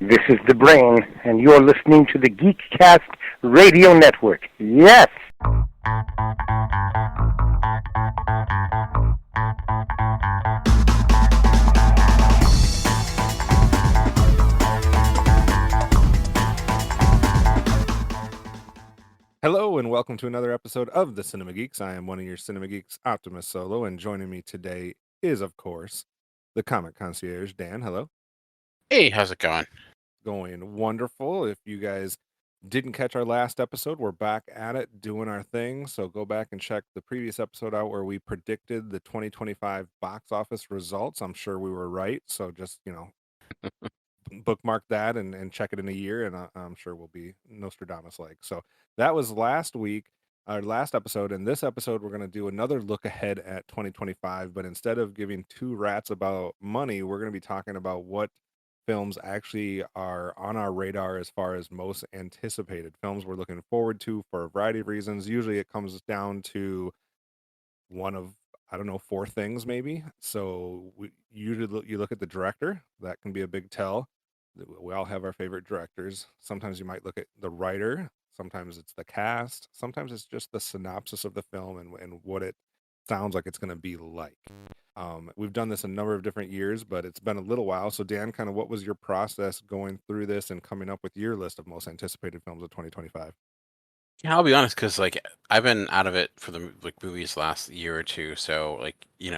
This is the Brain, and you're listening to the Geekcast Radio Network. Yes! Hello and welcome to another episode of the Cinema Geeks. I am one of your Cinema Geeks, Optimus Solo, and joining me today is, of course, the comic concierge, Dan. Hello. Hey, how's it going? Going wonderful. If you guys didn't catch our last episode, we're back at it doing our thing. So go back and check the previous episode out where we predicted the 2025 box office results. I'm sure we were right. So just, bookmark that and check it in a year, and I'm sure we'll be Nostradamus like. So that was last week, our last episode. In this episode, we're going to do another look ahead at 2025, but instead of giving two rats about money, we're going to be talking about what films actually are on our radar as far as most anticipated films we're looking forward to for a variety of reasons. Usually it comes down to one of, I don't know, four things maybe. So we usually you look at the director. That can be a big tell. We all have our favorite directors. Sometimes you might look at the writer. Sometimes it's the cast. Sometimes it's just the synopsis of the film and what it sounds like it's going to be like. We've done this a number of different years, but it's been a little while. So Dan, kind of what was your process going through this and coming up with your list of most anticipated films of 2025? Yeah, I'll be honest, because I've been out of it for the movies last year or two. So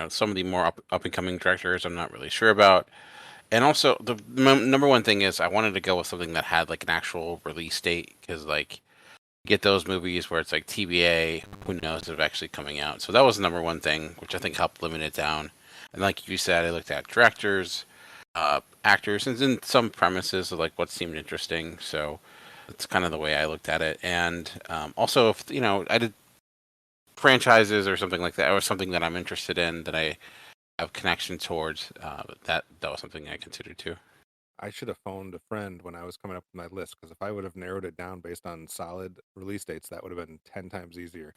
some of the more up and coming directors I'm not really sure about. And also the number one thing is I wanted to go with something that had like an actual release date, because get those movies where it's like TBA, who knows if it's actually coming out. So that was the number one thing, which I think helped limit it down. And like you said, I looked at directors, actors, and then some premises of like what seemed interesting. So that's kind of the way I looked at it. And also, if I did franchises or something like that, or something that I'm interested in that I have connection towards, that was something I considered too. I should have phoned a friend when I was coming up with my list, because if I would have narrowed it down based on solid release dates, that would have been 10 times easier.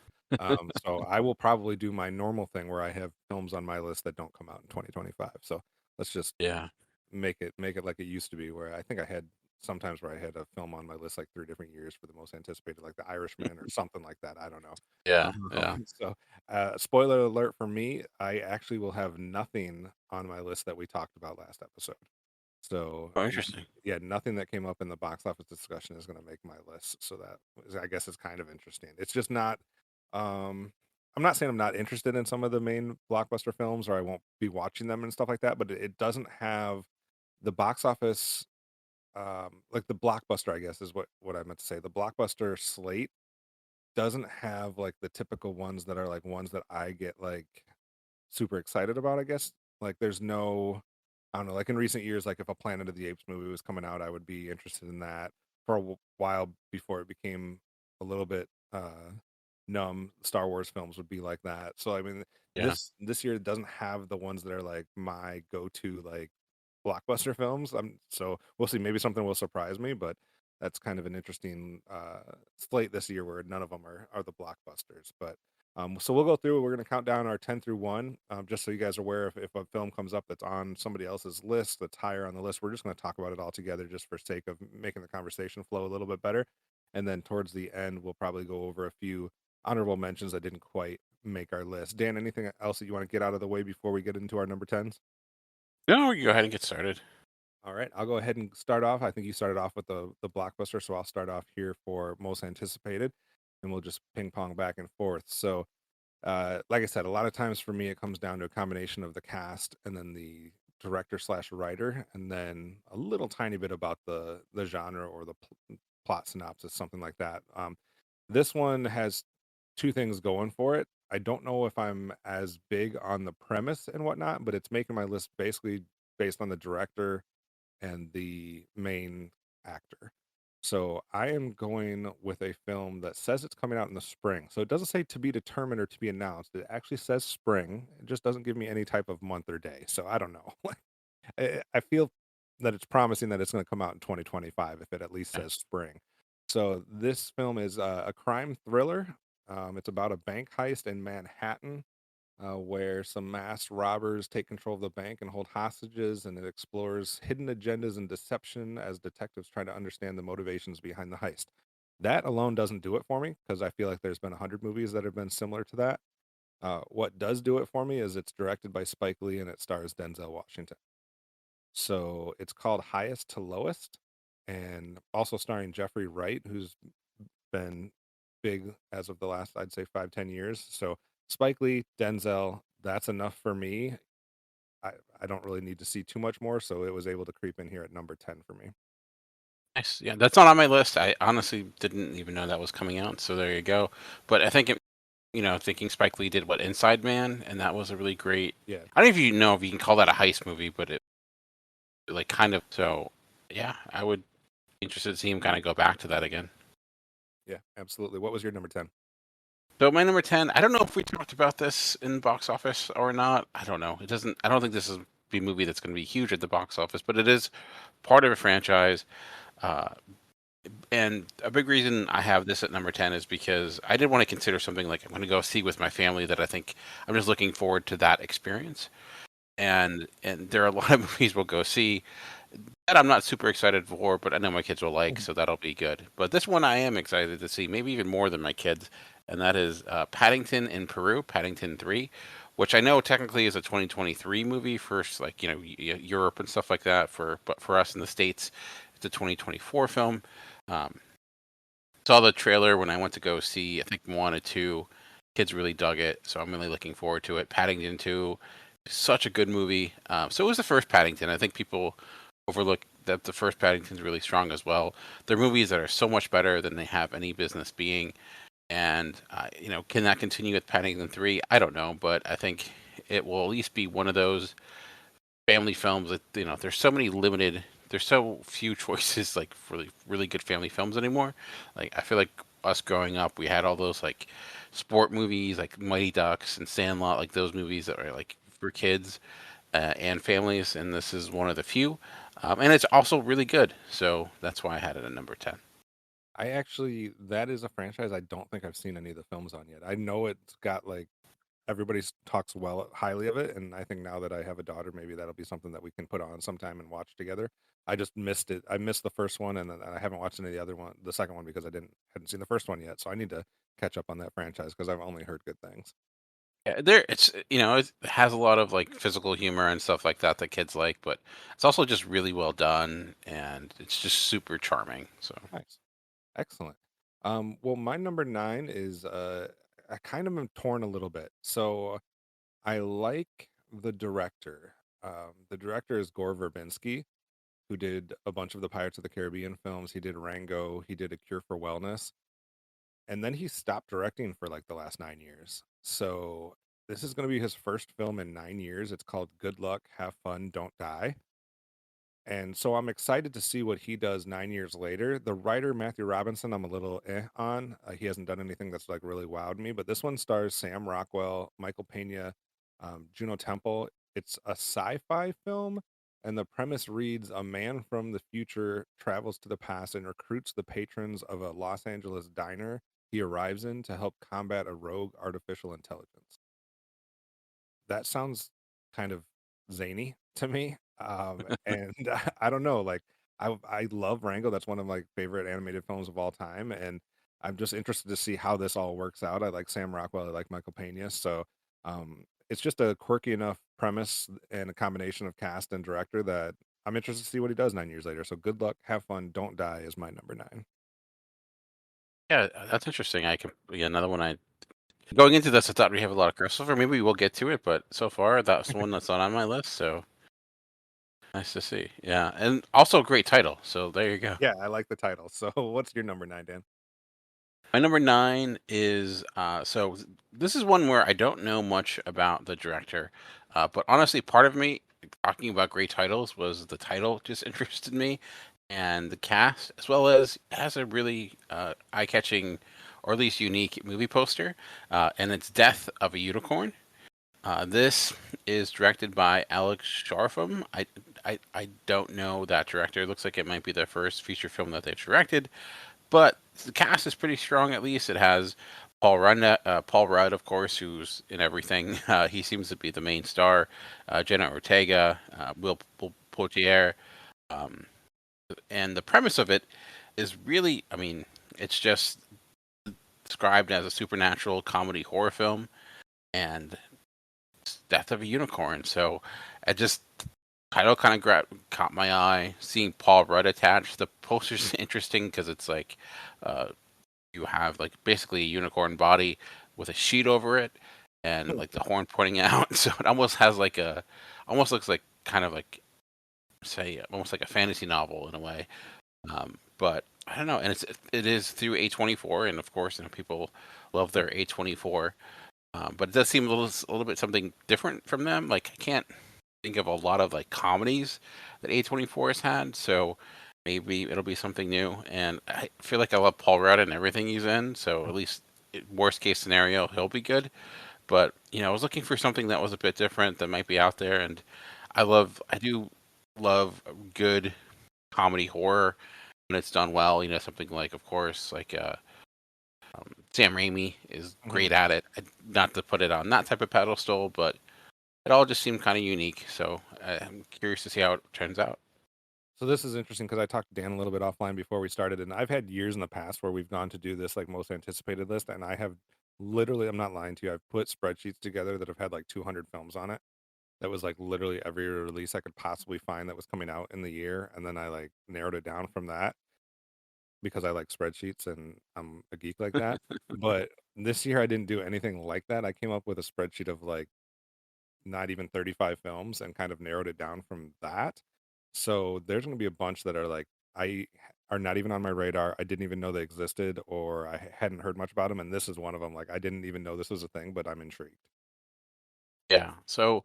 So I will probably do my normal thing where I have films on my list that don't come out in 2025. So let's just Yeah. make it like it used to be, where I think I had sometimes where I had a film on my list like 3 different years for the most anticipated, like The Irishman or something like that. I don't know. Yeah. Yeah. So spoiler alert for me, I actually will have nothing on my list that we talked about last episode. So Oh, interesting. yeah, nothing that came up in the box office discussion is going to make my list. So I guess is kind of interesting. It's just not. Um, I'm not saying I'm not interested in some of the main blockbuster films, or I won't be watching them and stuff like that. But it doesn't have the box office, like the blockbuster. I guess is what I meant to say. The blockbuster slate doesn't have like the typical ones that are like ones that I get like super excited about, I guess. Like there's no, I don't know, like in recent years, like if a Planet of the Apes movie was coming out, I would be interested in that for a while before it became a little bit numb. Star Wars films would be like that. So I mean, Yeah. this year doesn't have the ones that are like my go-to like blockbuster films. So we'll see. Maybe something will surprise me, but that's kind of an interesting slate this year where none of them are the blockbusters. But so we'll go through. We're going to count down our 10 through 1, just so you guys are aware if a film comes up that's on somebody else's list that's higher on the list. We're just going to talk about it all together just for sake of making the conversation flow a little bit better. And then towards the end, we'll probably go over a few honorable mentions that didn't quite make our list. Dan, anything else that you want to get out of the way before we get into our number 10s? No, we can go ahead and get started. All right, I'll go ahead and start off. I think you started off with the blockbuster, so I'll start off here for most anticipated, and we'll just ping pong back and forth. So like I said, a lot of times for me, it comes down to a combination of the cast and then the director slash writer, and then a little tiny bit about the genre or the plot synopsis, something like that. This one has two things going for it. I don't know if I'm as big on the premise and whatnot, but it's making my list basically based on the director and the main actor. So I am going with a film that says it's coming out in the spring. So it doesn't say to be determined or to be announced. It actually says spring. It just doesn't give me any type of month or day. So I don't know. I feel that it's promising that it's going to come out in 2025 if it at least Yeah. says spring. So this film is a crime thriller. It's about a bank heist in Manhattan. where some masked robbers take control of the bank and hold hostages, and it explores hidden agendas and deception as detectives try to understand the motivations behind the heist. That alone doesn't do it for me because I feel like there's been 100 movies that have been similar to that. What does do it for me is it's directed by Spike Lee and it stars Denzel Washington. So it's called Highest to Lowest, and also starring Jeffrey Wright, who's been big as of the last, I'd say, 5, 10 years. So Spike Lee, Denzel, that's enough for me. I, I don't really need to see too much more, so it was able to creep in here at number 10 for me. Nice. Yeah, that's not on my list. I honestly didn't even know that was coming out. So there you go. But I think thinking Spike Lee did what Inside Man, and that was a really great. Yeah, I don't know if you know if you can call that a heist movie, but it like kind of. So yeah, I would be interested to see him kind of go back to that again. yeah, absolutely. What was your number 10? So my number 10, I don't know if we talked about this in box office or not. I don't know. I don't think this is a movie that's going to be huge at the box office, but it is part of a franchise. Uh, and a big reason I have this at number 10 is because I did want to consider something like I'm going to go see with my family that I think I'm just looking forward to that experience. And there are a lot of movies we'll go see that I'm not super excited for, but I know my kids will like, so that'll be good. But this one I am excited to see, maybe even more than my kids, and that is Paddington in Peru, Paddington 3, which I know technically is a 2023 movie for like Europe and stuff like that. But for us in the States, it's a 2024 film. Um, Saw the trailer when I went to go see, I think, 1 or 2. Kids really dug it, so I'm really looking forward to it. Paddington 2, such a good movie. So it was the first Paddington. I think people overlook that the first Paddington's really strong as well. They're movies that are so much better than they have any business being. And, can that continue with Paddington 3? I don't know, but I think it will at least be one of those family films that, there's so few choices, like, really, really good family films anymore. Like, I feel like us growing up, we had all those, like, sport movies, like Mighty Ducks and Sandlot, like those movies that were, like, for kids and families, and this is one of the few. And it's also really good, so that's why I had it at number 10. That is a franchise I don't think I've seen any of the films on yet. I know it's got like everybody talks highly of it, and I think now that I have a daughter, maybe that'll be something that we can put on sometime and watch together. I just missed it. I missed the first one, and then I haven't watched any of the other one, the second one, because I hadn't seen the first one yet. So I need to catch up on that franchise because I've only heard good things. Yeah, it has a lot of like physical humor and stuff like that that kids like, but it's also just really well done and it's just super charming. So Nice, excellent. Well, my number 9 is I kind of am torn a little bit. So I like the director. The director is Gore Verbinski, who did a bunch of the Pirates of the Caribbean films. He did Rango. He did A Cure for Wellness, and then he stopped directing for like the last 9 years. So this is going to be his first film in 9 years. It's called Good Luck, Have Fun, Don't Die. And so I'm excited to see what he does 9 years later. The writer, Matthew Robinson, I'm a little on. He hasn't done anything that's like really wowed me, but this one stars Sam Rockwell, Michael Pena, Juno Temple. It's a sci fi film, and the premise reads: a man from the future travels to the past and recruits the patrons of a Los Angeles diner he arrives in to help combat a rogue artificial intelligence. That sounds kind of zany to me. And I don't know, like I love Rango. That's one of my favorite animated films of all time, and I'm just interested to see how this all works out. I like Sam Rockwell. I like Michael Pena. So it's just a quirky enough premise and a combination of cast and director that I'm interested to see what he does 9 years later. So good luck, have fun, don't die is my number 9. yeah, that's interesting. Another one I going into this, I thought we have a lot of crossover. Maybe we'll get to it, but so far that's the one that's not on my list. So nice to see. Yeah, and also a great title. So there you go. Yeah, I like the title. So what's your number 9, Dan? My number 9 is this is one where I don't know much about the director, but honestly, part of me talking about great titles was the title just interested me, and the cast as well as it has a really eye-catching or at least unique movie poster, and it's Death of a Unicorn. This is directed by Alex Sharfam. I don't know that director. It looks like it might be their first feature film that they've directed, but the cast is pretty strong. At least it has Paul Rudd, of course, who's in everything. He seems to be the main star. Jenna Ortega, Will Poitier, um, and the premise of it is really, I mean, it's just described as a supernatural comedy horror film, and it's death of a unicorn. So, I just title kind of caught my eye. Seeing Paul Rudd attached, the poster's interesting because it's like uh, you have like basically a unicorn body with a sheet over it and like the horn pointing out. So it almost has like almost looks like kind of like say almost like a fantasy novel in a way. But I don't know, and it is through A24, and of course, people love their A24. But it does seem a little bit something different from them. Like I can't think of a lot of like comedies that A24 has had, so maybe it'll be something new. And I feel like I love Paul Rudd and everything he's in, so at least worst case scenario, he'll be good. But I was looking for something that was a bit different that might be out there, and I do love good comedy horror when it's done well. Something like, of course, like Sam Raimi is great at it. Not to put it on that type of pedestal, but it all just seemed kind of unique. So I'm curious to see how it turns out. So this is interesting because I talked to Dan a little bit offline before we started, and I've had years in the past where we've gone to do this like most anticipated list, and I have literally, I'm not lying to you, I've put spreadsheets together that have had like 200 films on it. That was like literally every release I could possibly find that was coming out in the year, and then I like narrowed it down from that because I like spreadsheets and I'm a geek like that. But this year I didn't do anything like that. I came up with a spreadsheet of like not even 35 films and kind of narrowed it down from that. So there's going to be a bunch that are like I are not even on my radar. I didn't even know they existed or I hadn't heard much about them, and this is one of them. Like I didn't even know this was a thing, but I'm intrigued. Yeah. So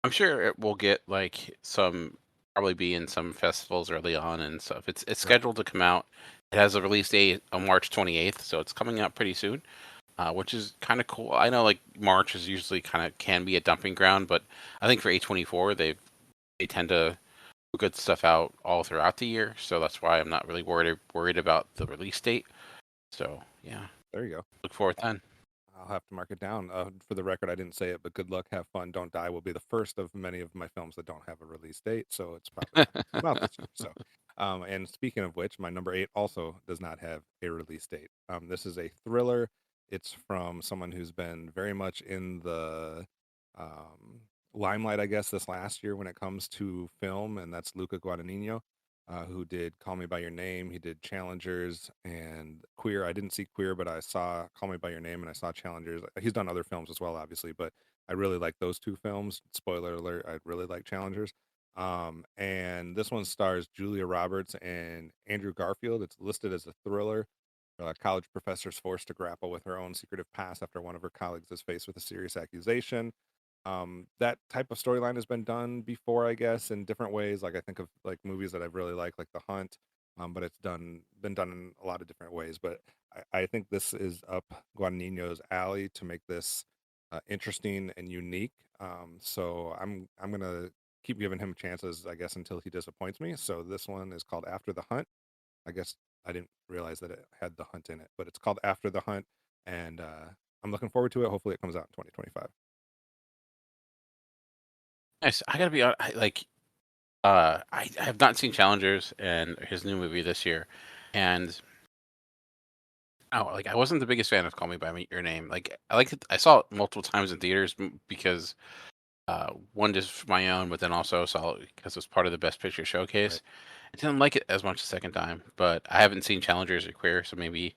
I'm sure it will get like some probably be in some festivals early on and stuff. It's Right. scheduled to come out. It has a release date on March 28th, so it's coming out pretty soon, which is kind of cool. I know like March is usually kind of can be a dumping ground, but I think for A24 they tend to put good stuff out all throughout the year, so that's why I'm not really worried about the release date. So yeah, There you go. look forward then. I'll have to mark it down. For the record, I didn't say it, but Good Luck, Have Fun, Don't Die will be the first of many of my films that don't have a release date, so it's probably not gonna come out this year. So, and speaking of which, my number 8 also does not have a release date. This is a thriller. It's from someone who's been very much in the um, limelight, I guess, this last year when it comes to film, and that's Luca Guadagnino, who did Call Me by Your Name. He did Challengers and Queer. I didn't see Queer, but I saw Call Me by Your Name and I saw Challengers. He's done other films as well, obviously, but I really like those two films. Spoiler alert, I really like Challengers. And this one stars Julia Roberts and Andrew Garfield. It's listed as a thriller. A college professor is forced to grapple with her own secretive past after one of her colleagues is faced with a serious accusation. That type of storyline has been done before, I guess, in different ways. Like I think of like movies that I've really liked, like The Hunt, but it's been done in a lot of different ways. But I think this is up Guadagnino's alley to make this interesting and unique. So I'm gonna keep giving him chances, I guess, until he disappoints me. So this one is called After the Hunt. I guess I didn't realize that it had The Hunt in it, but it's called After the Hunt, and I'm looking forward to it. Hopefully, it comes out in 2025. Nice. I gotta be honest, I have not seen Challengers and his new movie this year, and like I wasn't the biggest fan of Call Me by Your Name. Like I liked it. I saw it multiple times in theaters because one just for my own, but then also saw it because it was part of the Best Picture showcase. Right. I didn't like it as much the second time, but I haven't seen Challengers or Queer, so maybe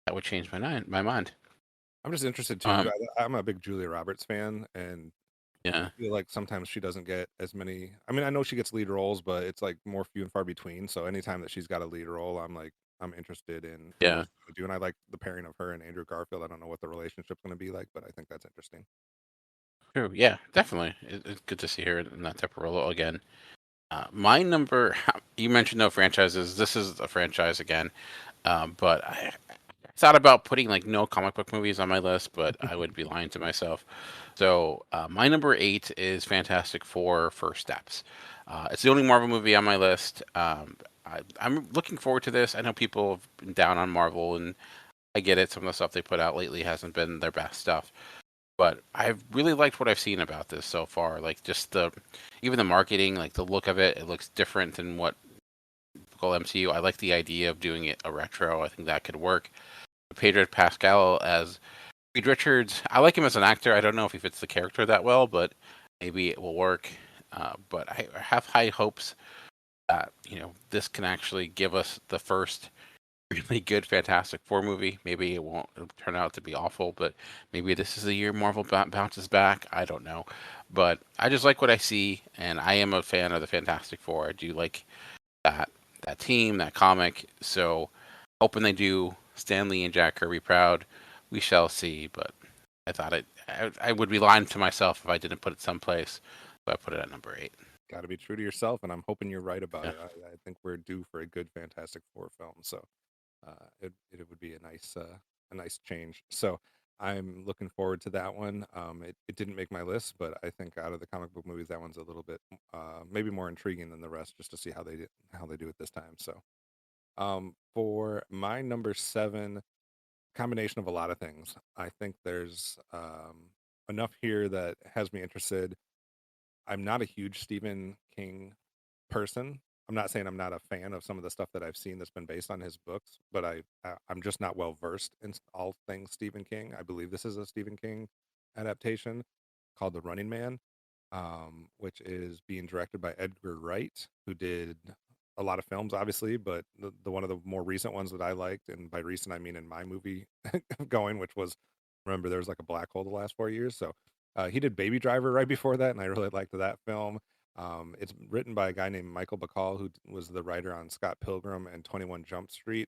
that would change my mind. I'm just interested too. Um, I'm a big Julia Roberts fan, and I yeah, feel like sometimes she doesn't get as many. I mean, I know she gets lead roles, but it's like more few and far between. So anytime that she's got a lead role, I'm interested in what yeah, she's gonna do, and I like the pairing of her and Andrew Garfield. I don't know what the relationship's gonna be like, but I think that's interesting. true. Yeah, definitely. It's good to see her in that type of role again. My number, you mentioned no franchises. This is a franchise again, but I thought about putting like no comic book movies on my list, but I would be lying to myself. So my number 8 is Fantastic Four: First Steps. It's the only Marvel movie on my list. I'm looking forward to this. I know people have been down on Marvel and I get it. Some of the stuff they put out lately hasn't been their best stuff, but I've really liked what I've seen about this so far. Like just even the marketing, like the look of it, it looks different than what typical MCU. I like the idea of doing it a retro. I think that could work. Pedro Pascal as Reed Richards, I like him as an actor. I don't know if he fits the character that well, but maybe it will work. But I have high hopes that this can actually give us the first really good Fantastic Four movie. Maybe it'll turn out to be awful, but maybe this is the year Marvel bounces back. I don't know, but I just like what I see, and I am a fan of the Fantastic Four. I do like that team, that comic. So hoping they do Stan Lee and Jack Kirby proud. We shall see, but I thought I would be lying to myself if I didn't put it someplace. So I put it at number 8. Got to be true to yourself, and I'm hoping you're right about Yeah. it. I think we're due for a good Fantastic Four film, so it would be a nice change. So I'm looking forward to that one. It didn't make my list, but I think out of the comic book movies, that one's a little bit maybe more intriguing than the rest, just to see how they do it this time. So for my number 7, combination of a lot of things. I think there's enough here that has me interested. I'm not a huge Stephen King person. I'm not saying I'm not a fan of some of the stuff that I've seen that's been based on his books, but I'm just not well versed in all things Stephen King. I believe this is a Stephen King adaptation called The Running Man, which is being directed by Edgar Wright, who did a lot of films, obviously, but the one of the more recent ones that I liked, and by recent I mean in my movie going, which was, remember, there was like a black hole the last 4 years. So he did Baby Driver right before that, and I really liked that film. It's written by a guy named Michael Bacall, who was the writer on Scott Pilgrim and 21 Jump Street.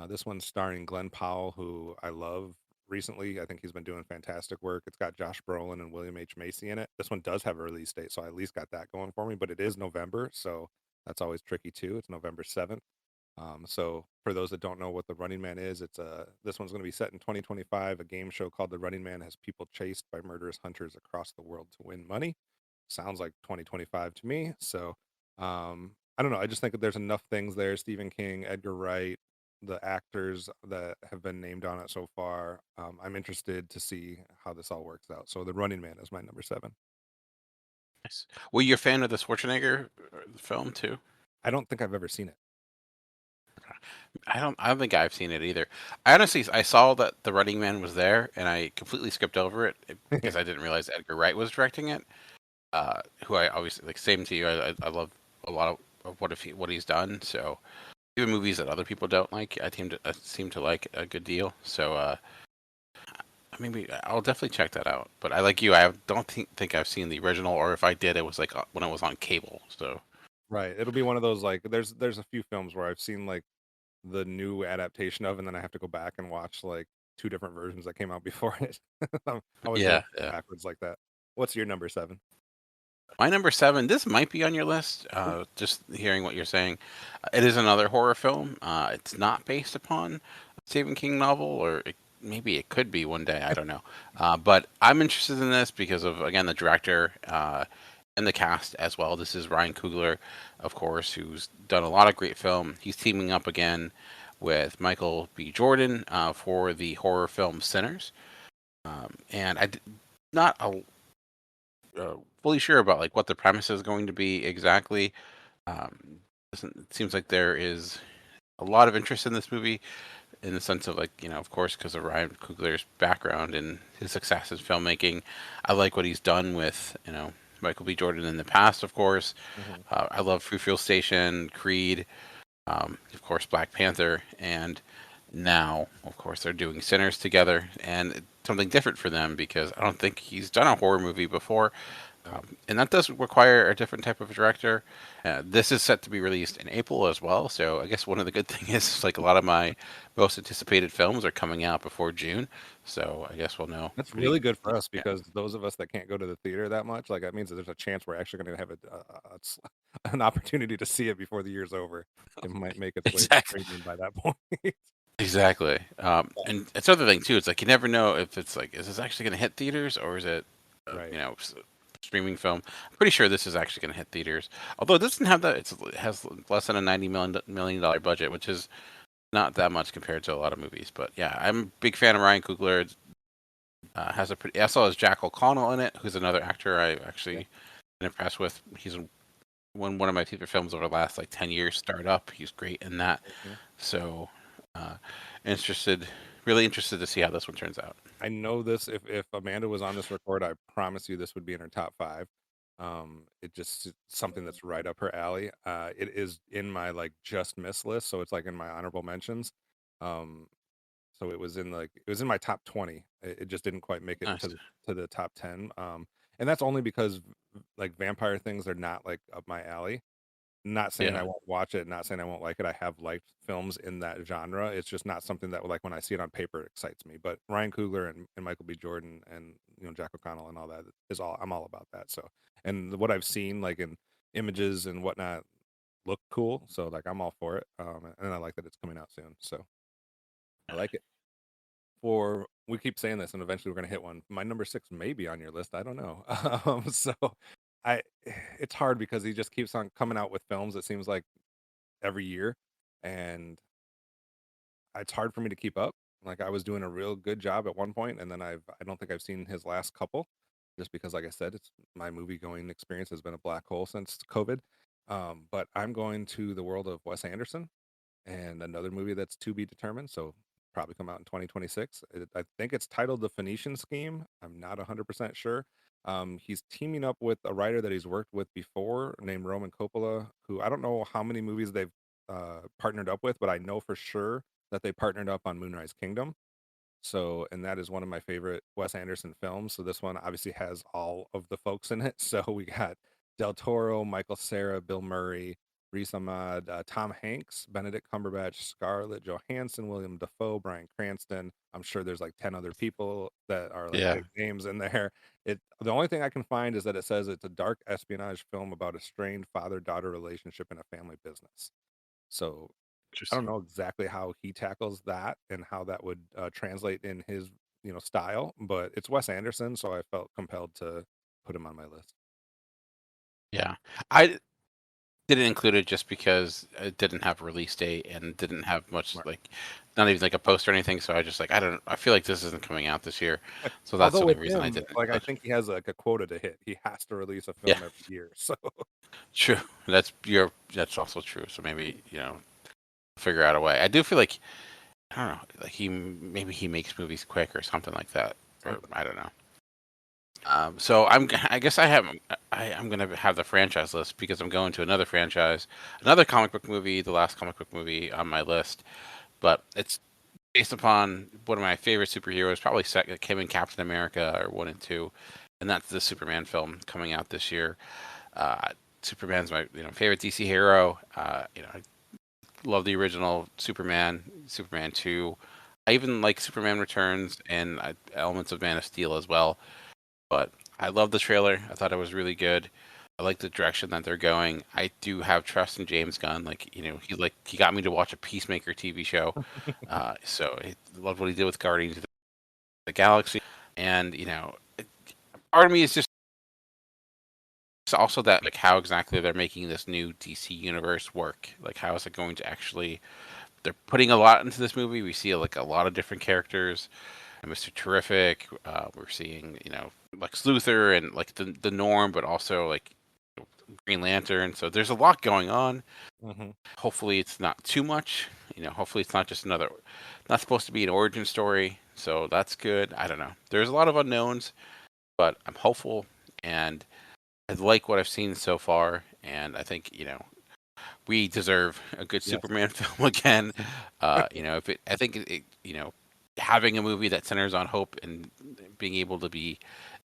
This one's starring Glenn Powell, who I love recently. I think he's been doing fantastic work. It's got Josh Brolin and William H. Macy in it. This one does have a release date, so I at least got that going for me, but it is November, so that's always tricky too. It's November 7th. So for those that don't know what The Running Man is, this one's going to be set in 2025. A game show called The Running Man has people chased by murderous hunters across the world to win money. Sounds like 2025 to me. So I don't know. I just think that there's enough things there. Stephen King, Edgar Wright, the actors that have been named on it so far. I'm interested to see how this all works out. So The Running Man is my number 7. Nice. Were you a fan of the Schwarzenegger film too? I don't think I've ever seen it. I don't think I've seen it either. I saw that The Running Man was there, and I completely skipped over it because I didn't realize Edgar Wright was directing it. Who I obviously like. Same to you. I love a lot of what he's done. So even movies that other people don't like, I seem to like a good deal. So maybe I'll definitely check that out. But I like you. I don't think I've seen the original, or if I did, it was like when it was on cable. So Right. It'll be one of those, like, there's a few films where I've seen like the new adaptation of, and then I have to go back and watch like 2 different versions that came out before it. I'm always yeah, going yeah. backwards like that. What's your number 7? My number 7. This might be on your list. Just hearing what you're saying, it is another horror film. It's not based upon a Stephen King novel, or maybe it could be one day. I don't know. But I'm interested in this because of, again, the director and the cast as well. This is Ryan Coogler, of course, who's done a lot of great film. He's teaming up again with Michael B. Jordan for the horror film Sinners. And not fully sure about like what the premise is going to be exactly. It seems like there is a lot of interest in this movie, in the sense of, like, of course, because of Ryan Coogler's background and his success in filmmaking. I like what he's done with Michael B. Jordan in the past, of course. I love Free Fuel Station, Creed, of course, Black Panther, and now, of course, they're doing Sinners together, and it's something different for them because I don't think he's done a horror movie before. And that does require a different type of director. This is set to be released in April as well, so I guess one of the good things is, like, a lot of my most anticipated films are coming out before June, so I guess we'll know. That's really good for us, Yeah. because those of us that can't go to the theater that much, like, that means that there's a chance we're actually going to have an opportunity to see it before the year's over. It might make its way to Exactly. streaming by that point. Exactly. And it's another thing too. It's like you never know if it's like, is this actually going to hit theaters, or is it, Right. streaming film? I'm pretty sure this is actually going to hit theaters. Although it doesn't have that. It has less than a $90 million budget, which is not that much compared to a lot of movies. But yeah, I'm a big fan of Ryan Coogler. Has a pretty. I saw as Jack O'Connell in it, who's another actor I Yeah. actually been impressed with. He's one of my favorite films over the last like 10 years. Start Up. He's great in that. Mhm. So uh, interested, really interested to see how this one turns out. I know this. If Amanda was on this record, I promise you this would be in her top five. It just it's something that's right up her alley. It is in my like just miss list, so it's like in my honorable mentions. Um, so it was in my top 20. It just didn't quite make it Nice. to the top 10. And that's only because like vampire things are not like up my alley. Not saying I Yeah. won't watch it, not saying I won't like it. I have liked films in that genre. It's just not something that like when I see it on paper excites me. But Ryan Coogler and Michael B. Jordan and Jack O'Connell and all that is all I'm all about that. So and what I've seen like in images and whatnot look cool. So like I'm all for it. And I like that it's coming out soon. So I like it. For we keep saying this and eventually we're gonna hit one. My number six may be on your list. I don't know. So I it's hard because he just keeps on coming out with films, it seems like every year, and it's hard for me to keep up. Like I was doing a real good job at one point, and then I don't think I've seen his last couple, just because, like I said, it's my movie going experience has been a black hole since COVID. But I'm going to the world of Wes Anderson and another movie that's to be determined. So probably come out in 2026. I think it's titled The Phoenician Scheme. I'm not 100% sure. He's teaming up with a writer that he's worked with before named Roman Coppola, who I don't know how many movies they've partnered up with, but I know for sure that they partnered up on Moonrise Kingdom. So, and that is one of my favorite Wes Anderson films. So this one obviously has all of the folks in it. So we got Del Toro, Michael Cera, Bill Murray, Riz Ahmed, Tom Hanks, Benedict Cumberbatch, Scarlett Johansson, William Dafoe, Bryan Cranston. I'm sure there's like 10 other people that are like Yeah. big names in there. The only thing I can find is that it says it's a dark espionage film about a strained father-daughter relationship in a family business. So I don't Interesting. know exactly how he tackles that and how that would translate in his style, but it's Wes Anderson, so I felt compelled to put him on my list. Yeah. I didn't include it just because it didn't have a release date and didn't have much Right. like not even like a poster or anything. So I just like I feel like this isn't coming out this year. So that's the Although only with reason I him, didn't like I include it. think he has like a quota to hit. He has to release a Yeah, film every year. So true. That's also true. So maybe, figure out a way. I do feel like I don't know, like maybe he makes movies quick or something like that. Or something. I don't know. So I guess I'm gonna have the franchise list because I'm going to another franchise, another comic book movie, the last comic book movie on my list, but it's based upon one of my favorite superheroes, probably second, came in Captain America or one and two, and that's the Superman film coming out this year. Uh, Superman's my favorite DC hero. I love the original Superman, Superman 2. I even like Superman Returns and elements of Man of Steel as well. But I love the trailer. I thought it was really good. I like the direction that they're going. I do have trust in James Gunn. He got me to watch a Peacemaker TV show. So I loved what he did with Guardians of the Galaxy. And part of me is just also that like how exactly they're making this new DC universe work. Like how is it going to actually? They're putting a lot into this movie. We see like a lot of different characters. Mr. Terrific. We're seeing Lex Luthor and like the Norm, but also like Green Lantern. So there's a lot going on. Hmm. Hopefully it's not too much. Hopefully it's not just not supposed to be an origin story. So that's good. I don't know. There's a lot of unknowns, but I'm hopeful and I like what I've seen so far. And I think we deserve a good Yes. Superman film again. I think having a movie that centers on hope and being able to be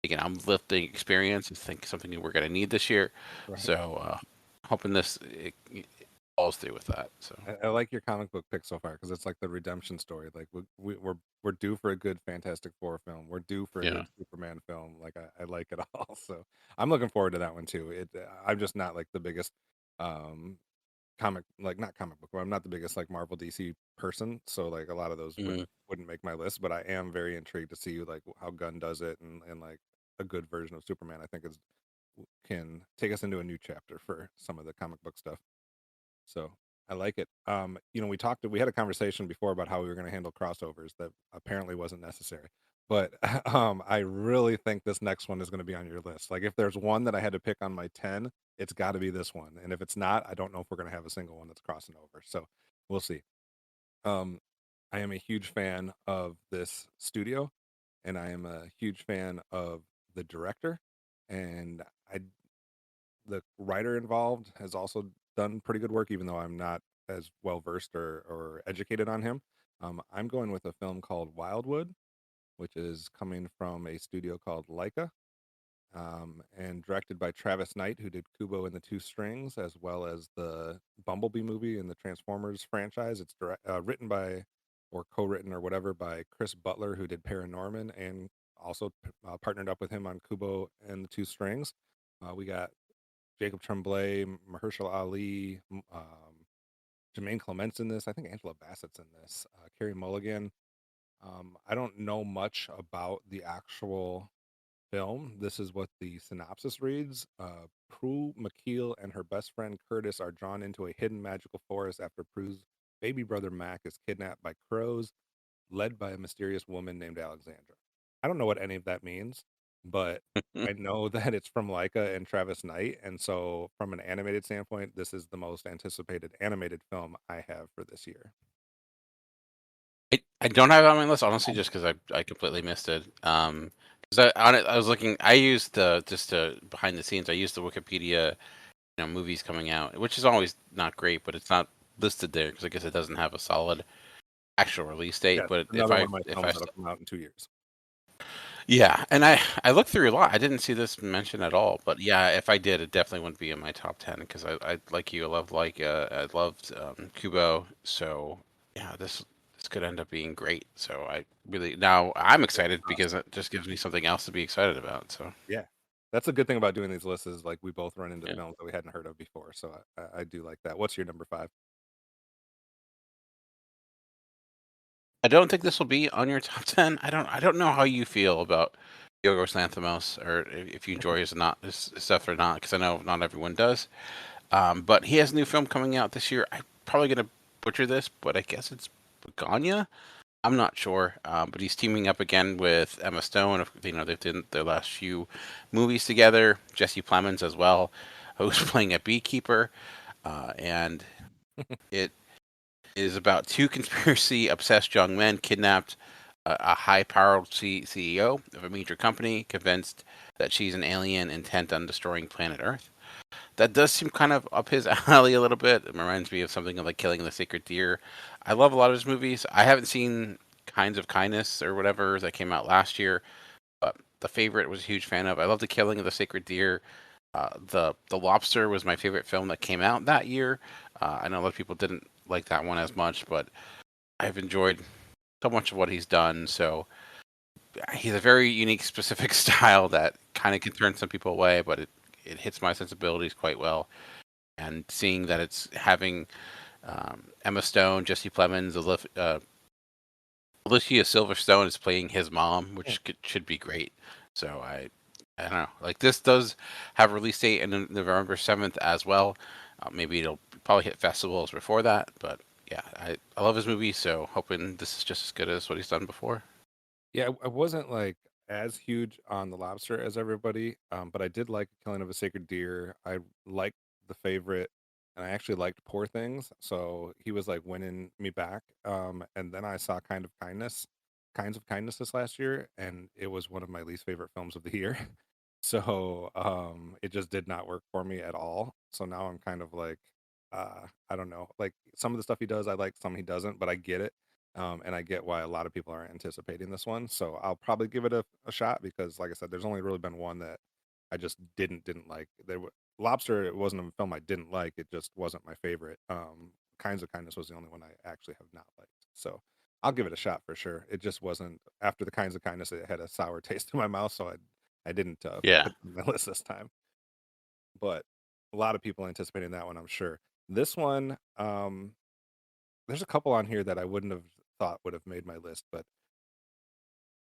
like an uplifting experience is think something we're going to need this year. Right. So hoping it falls through with that. So I like your comic book pick so far because it's like the redemption story. Like we're due for a good Fantastic Four film. We're due for a yeah, good Superman film. Like I like it all. So I'm looking forward to that one too. I'm just not like the biggest um not comic book. I'm not the biggest like Marvel DC person, so like a lot of those mm, wouldn't make my list. But I am very intrigued to see like how Gunn does it and like a good version of Superman. I think is can take us into a new chapter for some of the comic book stuff. So I like it. We had a conversation before about how we were going to handle crossovers that apparently wasn't necessary. But I really think this next one is going to be on your list. Like, if there's one that I had to pick on my 10, it's got to be this one. And if it's not, I don't know if we're going to have a single one that's crossing over. So we'll see. Um, I am a huge fan of this studio, and I am a huge fan of the director. And I the writer involved has also done pretty good work, even though I'm not as well versed or educated on him. I'm going with a film called Wildwood, which is coming from a studio called Leica, and directed by Travis Knight, who did Kubo and the Two Strings, as well as the Bumblebee movie and the Transformers franchise. It's written by, or co-written or whatever, by Chris Butler, who did Paranorman, and also partnered up with him on Kubo and the Two Strings. We got Jacob Tremblay, Mahershala Ali, Jermaine Clement's in this. I think Angela Bassett's in this. Carrie Mulligan. I don't know much about the actual film. This is what the synopsis reads. Prue McKeel and her best friend Curtis are drawn into a hidden magical forest after Prue's baby brother Mac is kidnapped by crows, led by a mysterious woman named Alexandra. I don't know what any of that means, but I know that it's from Leica and Travis Knight. And so, from an animated standpoint, this is the most anticipated animated film I have for this year. I don't have it on my list, honestly, just because I completely missed it. Because I was looking, I used behind the scenes, I used the Wikipedia, movies coming out, which is always not great, but it's not listed there because I guess it doesn't have a solid actual release date. Yeah, But another one of my films that'll come out in 2 years. yeah, and I looked through a lot. I didn't see this mentioned at all, but yeah, if I did, it definitely wouldn't be in my top 10 because I like you, I loved I loved Kubo, so yeah, this could end up being great. So I really now I'm excited because it just gives me something else to be excited about. So Yeah, that's a good thing about doing these lists is like we both run into yeah. films that we hadn't heard of before. So I do like that. What's your number 5? I don't think this will be on your top 10. I don't know how you feel about Yorgos Lanthimos or if you enjoy his stuff or not because I know not everyone does. But he has a new film coming out this year. I'm probably gonna butcher this, but I guess it's Begonia. I'm not sure, but he's teaming up again with Emma Stone. They've done their last few movies together. Jesse Plemons as well, who's playing a beekeeper, and it is about two conspiracy-obsessed young men kidnapped a high-powered CEO of a major company, convinced that she's an alien intent on destroying planet Earth. That does seem kind of up his alley a little bit. It reminds me of something like Killing the Sacred Deer. I love a lot of his movies. I haven't seen Kinds of Kindness or whatever that came out last year, but The Favorite was a huge fan of. I love The Killing of the Sacred Deer. The Lobster was my favorite film that came out that year. I know a lot of people didn't like that one as much, but I've enjoyed so much of what he's done. So he's a very unique, specific style that kind of can turn some people away, but it hits my sensibilities quite well. And seeing that it's having Emma Stone, Jesse Plemons, Alicia Silverstone is playing his mom, which should be great. So I don't know. Like this does have a release date in November 7th as well. Maybe it'll probably hit festivals before that, but yeah, I love his movie, so hoping this is just as good as what he's done before. Yeah, I wasn't like as huge on The Lobster as everybody, but I did like Killing of a Sacred Deer. I liked The Favorite, and I actually liked Poor Things. So he was like winning me back. And then I saw Kinds of Kindness this last year, and it was one of my least favorite films of the year. So it just did not work for me at all. So now I'm kind of like, I don't know. Like some of the stuff he does, I like, some he doesn't, but I get it. And I get why a lot of people are anticipating this one. So I'll probably give it a shot because, like I said, there's only really been one that I just didn't like. Lobster. It wasn't a film I didn't like. It just wasn't my favorite. Kinds of Kindness was the only one I actually have not liked. So I'll give it a shot for sure. It just wasn't after the Kinds of Kindness. It had a sour taste in my mouth, so I didn't Yeah. put it on my list this time. But a lot of people anticipating that one, I'm sure. This one, there's a couple on here that I wouldn't have thought would have made my list, but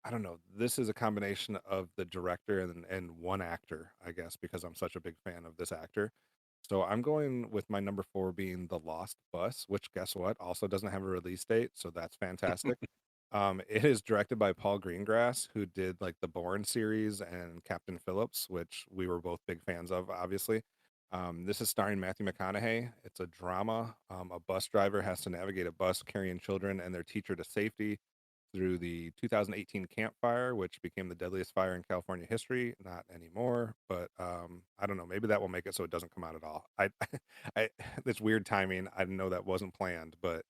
I don't know. This is a combination of the director and one actor, I guess, because I'm such a big fan of this actor. So I'm going with my number 4 being The Lost Bus, which guess what? Also doesn't have a release date, so that's fantastic. It is directed by Paul Greengrass, who did like the Bourne series and Captain Phillips, which we were both big fans of, obviously. This is starring Matthew McConaughey. It's a drama. A bus driver has to navigate a bus carrying children and their teacher to safety through the 2018 Camp Fire, which became the deadliest fire in California history. Not anymore, but I don't know. Maybe that will make it so it doesn't come out at all. It's weird timing. I know that wasn't planned, but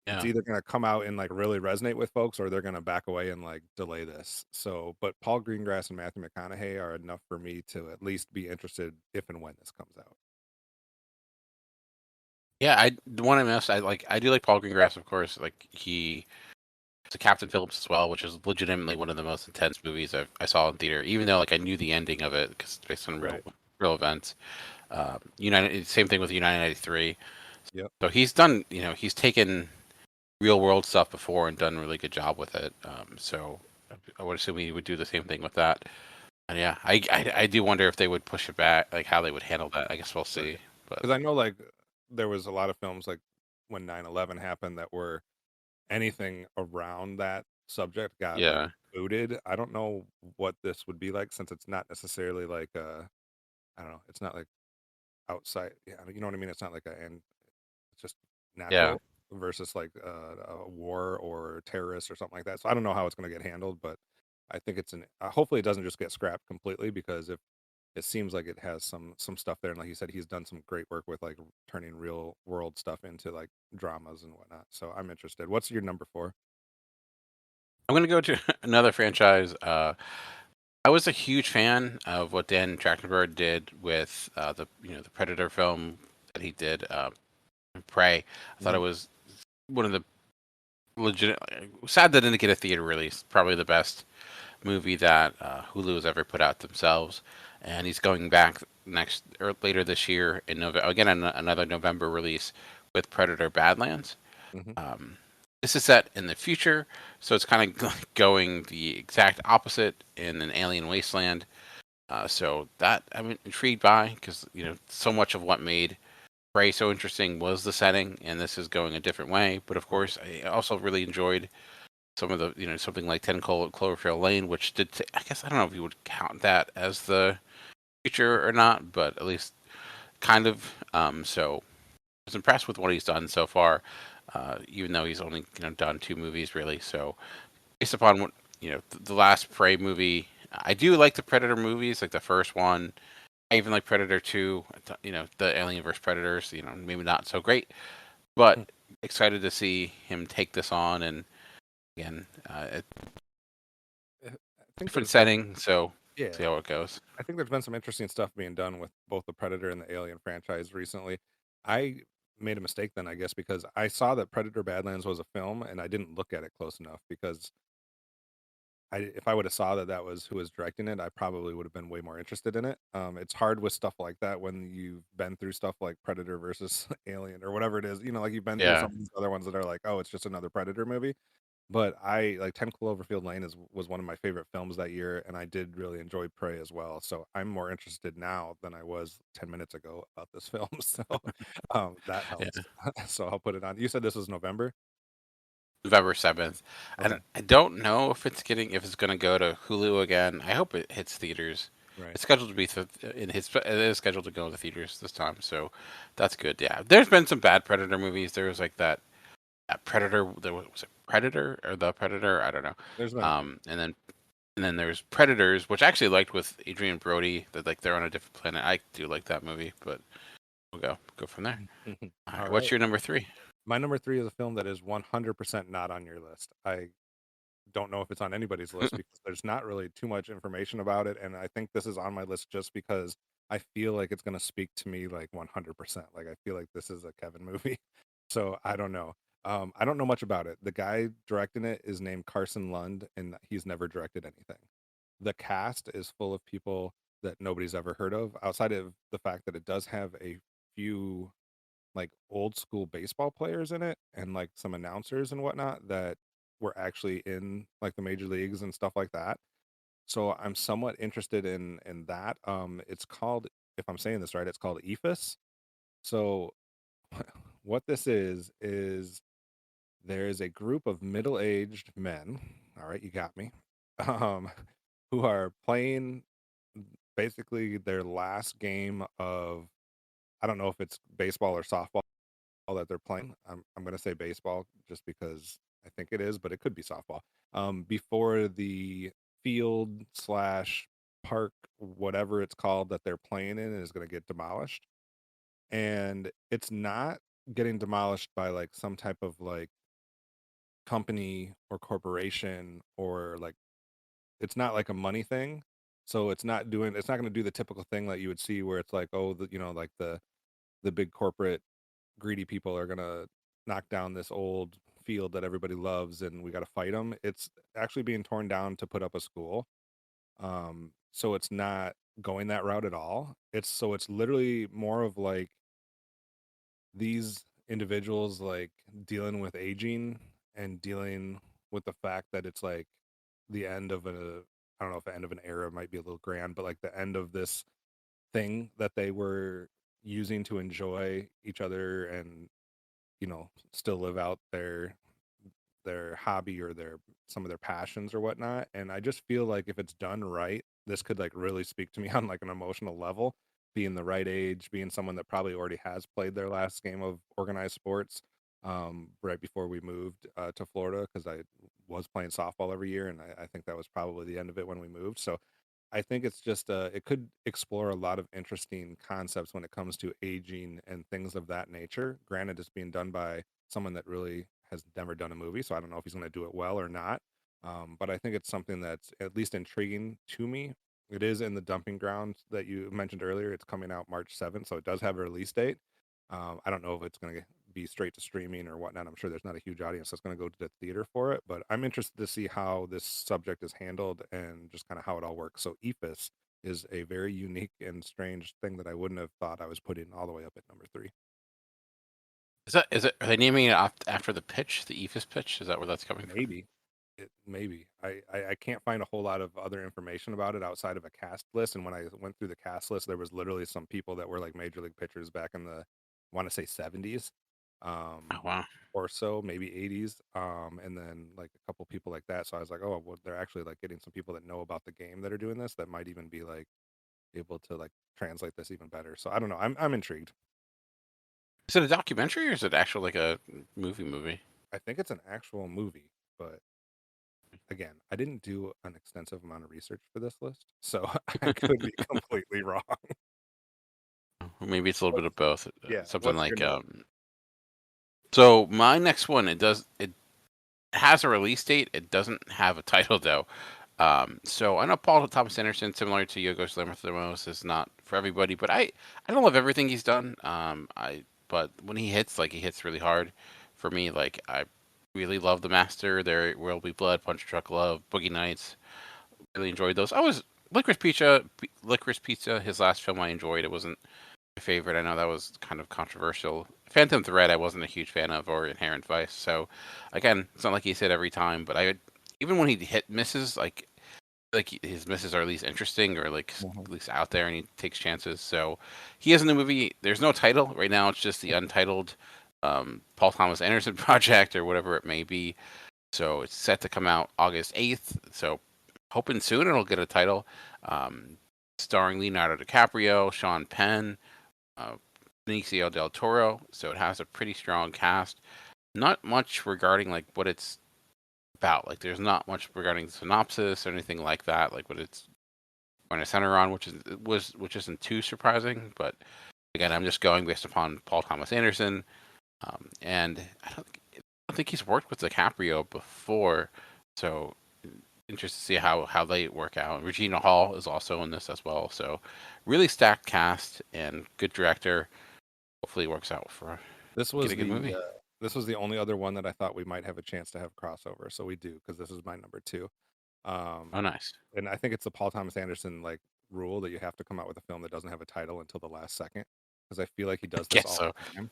it's Yeah. either going to come out and like really resonate with folks, or they're going to back away and like delay this. So, but Paul Greengrass and Matthew McConaughey are enough for me to at least be interested if and when this comes out. Yeah, the one I missed, I do like Paul Greengrass, of course. Like he's a Captain Phillips as well, which is legitimately one of the most intense movies I saw in theater. Even though like I knew the ending of it because it's based on Right. real events. United, same thing with United 93. Yep. So he's done, he's taken real world stuff before and done a really good job with it. So I would assume he would do the same thing with that. And yeah, I do wonder if they would push it back, like how they would handle that. I guess we'll see. Right. But Because I know like there was a lot of films like when 9/11 happened that were anything around that subject got like yeah, booted. I don't know what this would be like since it's not necessarily like I don't know, it's not like outside, yeah, you know what I mean? It's not like and it's just yeah, natural versus like a war or terrorists or something like that. So I don't know how it's going to get handled, but I think it's an hopefully it doesn't just get scrapped completely, because if it seems like it has some stuff there, and like you said, he's done some great work with like turning real world stuff into like dramas and whatnot. So I'm interested. What's your number 4? I'm gonna go to another franchise. I was a huge fan of what Dan Trachtenberg did with the Predator film that he did, Prey. I thought it Mhm. was one of the legit. Sad that didn't get a theater release. Probably the best movie that Hulu has ever put out themselves. And he's going back next or later this year in November again, another November release with Predator Badlands. Mhm. Um, this is set in the future, so it's kind of going the exact opposite in an alien wasteland. So that I'm intrigued by, because so much of what made Prey so interesting was the setting, and this is going a different way. But of Right. course, I also really enjoyed some of the something like 10 Cloverfield Lane, which I guess I don't know if you would count that as the future or not, but at least kind of. So I was impressed with what he's done so far, even though he's only done 2 movies really. So based upon what the last Prey movie, I do like the Predator movies, like the first one. I even like Predator 2. The Alien vs Predators. Maybe not so great, but Mm. excited to see him take this on. And again, I think different there's been setting, so see yeah, how it goes. I think there's been some interesting stuff being done with both the Predator and the Alien franchise recently. I made a mistake then, I guess, because I saw that Predator Badlands was a film and I didn't look at it close enough, because if I would have saw that that was who was directing it, I probably would have been way more interested in it. It's hard with stuff like that when you've been through stuff like Predator versus Alien or whatever it is. Like you've been through Yeah, some of these other ones that are like, oh, it's just another Predator movie. But I like 10 Cloverfield Lane was one of my favorite films that year, and I did really enjoy Prey as well. So I'm more interested now than I was 10 minutes ago about this film. So that yeah. helps. So I'll put it on. You said this was November? November 7th. Okay. And I don't know if it's going to go to Hulu again. I hope it hits theaters. Right. It's scheduled to be it is scheduled to go to theaters this time, so that's good. Yeah, there's been some bad Predator movies. There was like that Predator. Was it Predator or the Predator? I don't know. There's been a few. And then there's Predators, which I actually liked with Adrian Brody. That like they're on a different planet. I do like that movie, but we'll go from there. All All right, what's right. your number 3? My number 3 is a film that is 100% not on your list. I don't know if it's on anybody's list because there's not really too much information about it, and I think this is on my list just because I feel like it's going to speak to me like 100%. Like I feel like this is a Kevin movie. So I don't know. I don't know much about it. The guy directing it is named Carson Lund, and he's never directed anything. The cast is full of people that nobody's ever heard of, outside of the fact that it does have a few like old school baseball players in it and like some announcers and whatnot that were actually in like the major leagues and stuff like that. So I'm somewhat interested in that. It's called if I'm saying this right, it's called EFIS. So what this is there is a group of middle-aged men, all right, you got me, um, who are playing basically their last game of, I don't know if it's baseball or softball that they're playing. I'm going to say baseball just because I think it is, but it could be softball. Before the field slash park, whatever it's called that they're playing in, is going to get demolished. And it's not getting demolished by like some type of like company or corporation or like it's not like a money thing. So it's not going to do the typical thing that you would see where it's like, oh, like the big corporate greedy people are going to knock down this old field that everybody loves and we got to fight them. It's actually being torn down to put up a school. So it's not going that route at all. It's literally more of like these individuals like dealing with aging and dealing with the fact that it's like the end of a, I don't know if the end of an era might be a little grand, but like the end of this thing that they were using to enjoy each other and still live out their hobby or their some of their passions or whatnot. And I just feel like if it's done right, this could like really speak to me on like an emotional level, being the right age, being someone that probably already has played their last game of organized sports right before we moved to Florida, because I was playing softball every year, and I think that was probably the end of it when we moved. So I think it's just it could explore a lot of interesting concepts when it comes to aging and things of that nature. Granted, it's being done by someone that really has never done a movie, so I don't know if he's going to do it well or not. But I think it's something that's at least intriguing to me. It is in the dumping grounds that you mentioned earlier. It's coming out March 7th, so it does have a release date. I don't know if it's going to be straight to streaming or whatnot. I'm sure there's not a huge audience that's going to go to the theater for it, but I'm interested to see how this subject is handled and just kind of how it all works. So EFIS is a very unique and strange thing that I wouldn't have thought I was putting all the way up at number 3. Are they naming it after the pitch, the EFIS pitch? Is that where that's coming from? Maybe I can't find a whole lot of other information about it outside of a cast list. And when I went through the cast list, there was literally some people that were like major league pitchers back in the, I want to say 70s, Oh, wow. or so, maybe 80s, and then like a couple people like that. So I was like, oh, well, they're actually like getting some people that know about the game that are doing this that might even be like able to like translate this even better. So I don't know. I'm intrigued. Is it a documentary or is it actual like a movie? I think it's an actual movie, but again, I didn't do an extensive amount of research for this list, so I could be completely wrong. Or maybe it's a little bit of both. Yeah, Something what's your like next? So my next one, it has a release date. It doesn't have a title though. So I know Paul Thomas Anderson, similar to Yorgos Lanthimos, is not for everybody, but I don't love everything he's done. But when he hits, like he hits really hard for me. Like I really love The Master, There Will Be Blood, Punch Drunk Love, Boogie Nights. Really enjoyed those. I was Licorice Pizza. His last film I enjoyed. It wasn't my favorite. I know that was kind of controversial. Phantom Thread I wasn't a huge fan of, or Inherent Vice. So again, it's not like he's hit every time, but even when he hit misses, like his misses are at least interesting or like Mhm. at least out there, and he takes chances. So he has a new movie. There's no title right now. It's just the untitled Paul Thomas Anderson project or whatever it may be. So it's set to come out August 8th. So hoping soon it'll get a title. Um, Starring Leonardo DiCaprio, Sean Penn, uh, Benicio del Toro. So it has a pretty strong cast. Not much regarding like what it's about. Like there's not much regarding the synopsis or anything like that. Like what it's going to center on, which isn't too surprising. But again, I'm just going based upon Paul Thomas Anderson, and I don't think he's worked with DiCaprio before, so interested to see how they work out. Regina Hall is also in this as well, so really stacked cast and good director. Hopefully, it works out for This get was a good the movie. this was the only other one that I thought we might have a chance to have crossover. So we do, because this is my number 2. Oh, nice. And I think it's the Paul Thomas Anderson like rule that you have to come out with a film that doesn't have a title until the last second, because I feel like he I does this guess all so. the time.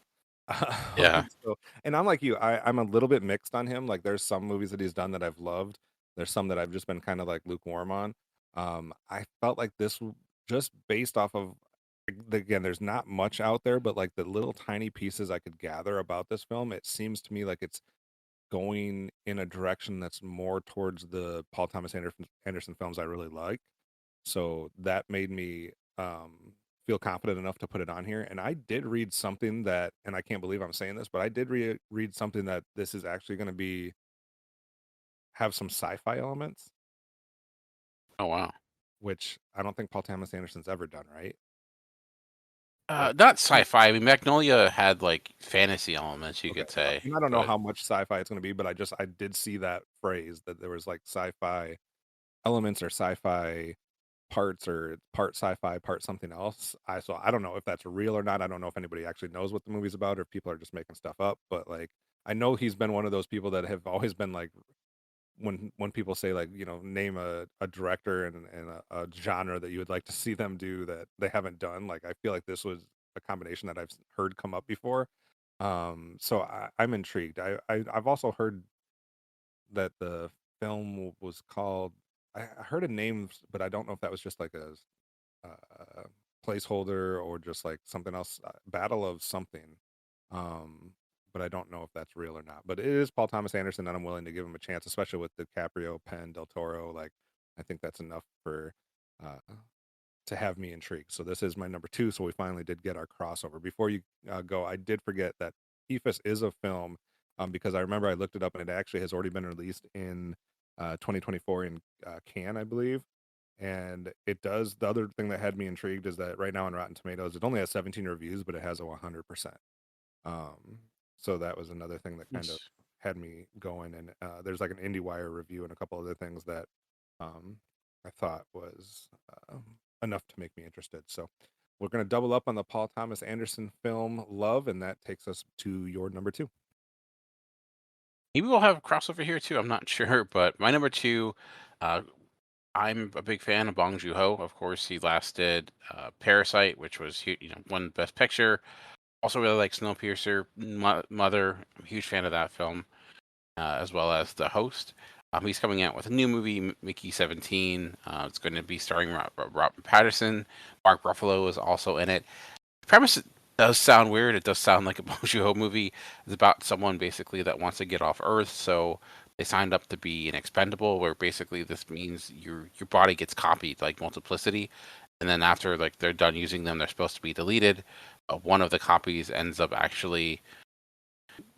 Yeah. So, and I'm like you, I'm a little bit mixed on him. Like there's some movies that he's done that I've loved. There's some that I've just been kind of like lukewarm on. I felt like just based off of again, there's not much out there, but like the little tiny pieces I could gather about this film, it seems to me like it's going in a direction that's more towards the Paul Thomas Anderson films I really like. So that made me feel confident enough to put it on here. And I did read something that, and I can't believe I'm saying this, but I did read something that this is actually going to have some sci-fi elements, Oh wow. which I don't think Paul Thomas Anderson's ever done, right? Not sci-fi. I mean, Magnolia had like fantasy elements, you Okay. could say. And I don't know But how much sci-fi it's going to be, but I did see that phrase that there was like sci-fi elements or sci-fi parts or part sci-fi, part something else. I don't know if that's real or not. I don't know if anybody actually knows what the movie's about or if people are just making stuff up. But like, I know he's been one of those people that have always been like, when people say like, name a director and a genre that you would like to see them do that they haven't done. Like, I feel like this was a combination that I've heard come up before. So I'm intrigued. I've also heard that the film was called. I heard a name, but I don't know if that was just like a placeholder or just like something else. Battle of something. Um, but I don't know if that's real or not. But it is Paul Thomas Anderson, and I'm willing to give him a chance, especially with DiCaprio, Penn, Del Toro. Like, I think that's enough for to have me intrigued. So this is my number two. So we finally did get our crossover. Before you go, I did forget that EFIS is a film because I remember I looked it up and it actually has already been released in 2024 in Cannes, I believe. And it does. The other thing that had me intrigued is that right now on Rotten Tomatoes, it only has 17 reviews, but it has a 100%. Um, so that was another thing that kind of Yes. had me going. And there's like an IndieWire review and a couple other things that um, I thought was enough to make me interested. So we're going to double up on the Paul Thomas Anderson film Love, and that takes us to your number two. Maybe we'll have a crossover here too. I'm not sure, but my number two, uh, I'm a big fan of Bong Joon-ho. Of course, he last did Parasite, which was won Best Picture. Also, really like Snowpiercer, Mother. I'm a huge fan of that film, as well as The Host. He's coming out with a new movie, Mickey 17. It's going to be starring Robert Pattinson. Mark Ruffalo is also in it. The premise does sound weird. It does sound like a Bong Joon-ho movie. It's about someone basically that wants to get off Earth, so they signed up to be an expendable, where basically this means your body gets copied, like multiplicity, and then after like they're done using them, they're supposed to be deleted. One of the copies ends up actually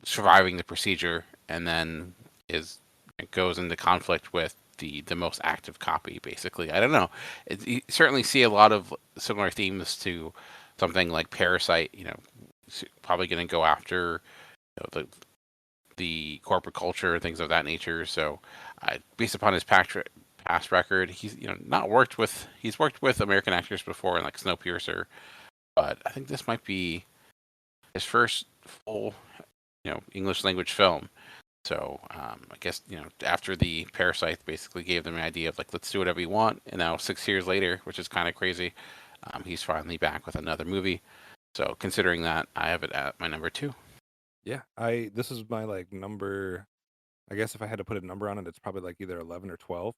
surviving the procedure, and then it goes into conflict with the most active copy. Basically, I don't know. You certainly see a lot of similar themes to something like Parasite. Probably going to go after the corporate culture and things of that nature. So, based upon his past record, he's not worked with he's worked with American actors before in like Snowpiercer, but I think this might be his first full English language film. So I guess after the Parasite basically gave them an idea of like let's do whatever you want, and now 6 years later, which is kind of crazy, he's finally back with another movie. So considering that, I have it at my number two. Yeah, this is my like number. I guess if I had to put a number on it, it's probably like either 11 or 12.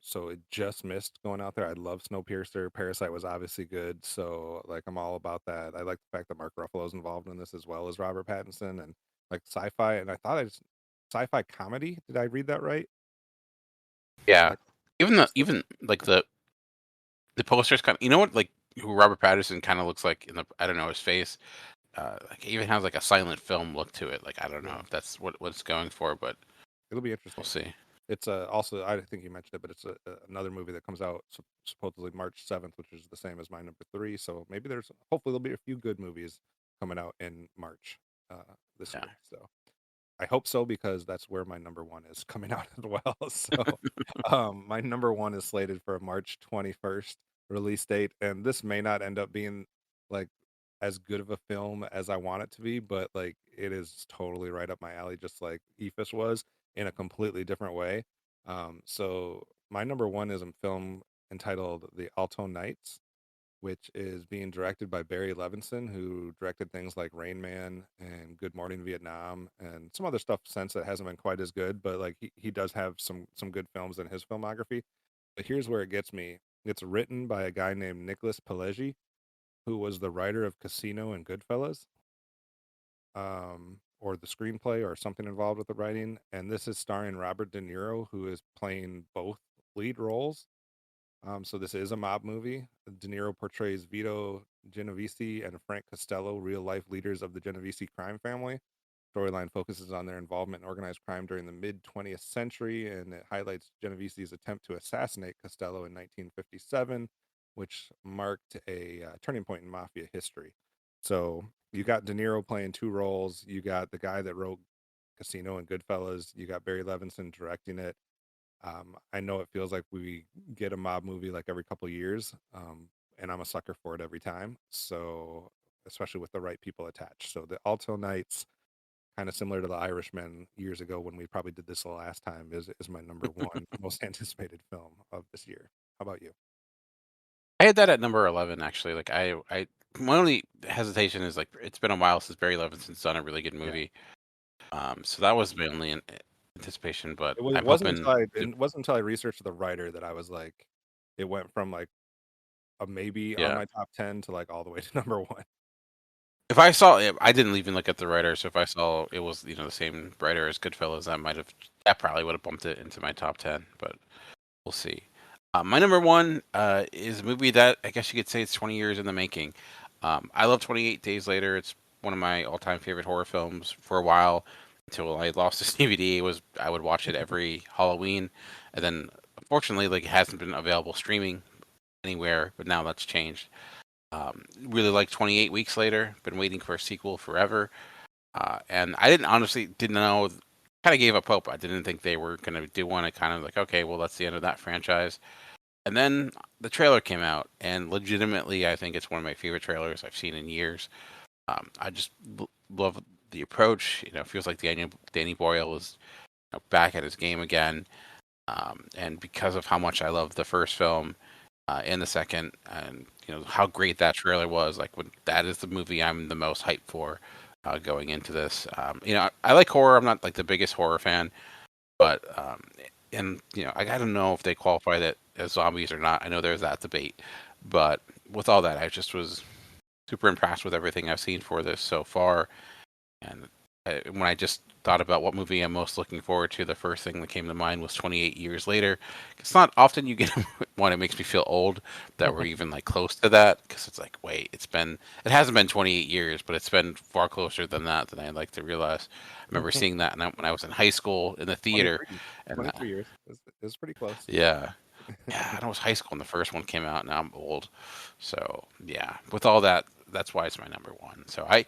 So it just missed going out there. I love Snowpiercer. Parasite was obviously good, so like I'm all about that. I like the fact that Mark Ruffalo's involved in this as well as Robert Pattinson and like sci-fi. And I thought it's sci-fi comedy. Did I read that right? Yeah, Like, even like the posters kind of what like who Robert Pattinson kind of looks like in the I don't know his face. Like it even has like a silent film look to it. Like I don't know yeah, if that's what it's going for, but it'll be we'll interesting. see. It's also I think you mentioned it, but it's another movie that comes out supposedly March 7th, which is the same as my number three. So maybe hopefully there'll be a few good movies coming out in March this Yeah. year. So I hope so because that's where my number one is coming out as well. So my number one is slated for a March 21st release date, and this may not end up being like as good of a film as I want it to be, but like it is totally right up my alley, just like Ephes was in a completely different way. So my number one is a film entitled The Alto Nights, which is being directed by Barry Levinson, who directed things like Rain Man and Good Morning Vietnam and some other stuff since that hasn't been quite as good, but like he does have some good films in his filmography. But here's where it gets me. It's written by a guy named Nicholas Pileggi, who was the writer of Casino and Goodfellas, or the screenplay or something involved with the writing. And this is starring Robert De Niro, who is playing both lead roles. So this is a mob movie. De Niro portrays Vito Genovese and Frank Costello, real life leaders of the Genovese crime family. Storyline focuses on their involvement in organized crime during the mid 20th century, and it highlights Genovese's attempt to assassinate Costello in 1957, which marked a turning point in mafia history. So you got De Niro playing two roles. You got the guy that wrote Casino and Goodfellas. You got Barry Levinson directing it. I know it feels like we get a mob movie like every couple years, and I'm a sucker for it every time. So, especially with the right people attached. So, the Alto Knights, kind of similar to the Irishman years ago when we probably did this the last time, is my number one most anticipated film of this year. How about you? I had that at number 11 actually. Like my only hesitation is like it's been a while since Barry Levinson's done a really good Yeah. movie. So that was my only anticipation, but It I'm wasn't hoping. it wasn't until I researched the writer that I was like, it went from like a maybe on Yeah. my top 10 to like all the way to number one. If I saw it, I didn't even look at the writer, so if I saw it was, the same writer as Goodfellas, that probably would have bumped it into my top 10, but we'll see. My number one is a movie that I guess you could say it's 20 years in the making. I love 28 Days Later. It's one of my all-time favorite horror films for a while until I lost this DVD. I would watch it every Halloween, and then unfortunately, like it hasn't been available streaming anywhere, but now that's changed. Really like 28 Weeks Later. Been waiting for a sequel forever. And I didn't know. Kind of gave up hope. I didn't think they were going to do one. I kind of like, okay, well, that's the end of that franchise. And then the trailer came out, and legitimately, I think it's one of my favorite trailers I've seen in years. I just love the approach. It feels like Danny Boyle is back at his game again. And because of how much I love the first film, in the second, and how great that trailer was. Like that is the movie I'm the most hyped for going into this. I like horror. I'm not like the biggest horror fan, but and I gotta know if they qualify that as zombies or not. I know there's that debate, but with all that, I just was super impressed with everything I've seen for this so far. And when I just thought about what movie I'm most looking forward to, the first thing that came to mind was 28 Years Later. It's not often you get one. It makes me feel old that we're even like close to that, because it's like, wait, it hasn't been 28 years, but it's been far closer than that than I like to realize. I remember seeing that when I was in high school in the theater, 23, and 23 years. It's pretty close. yeah, yeah, I was high school when the first one came out. Now I'm old, so yeah. With all that, that's why it's my number one. So I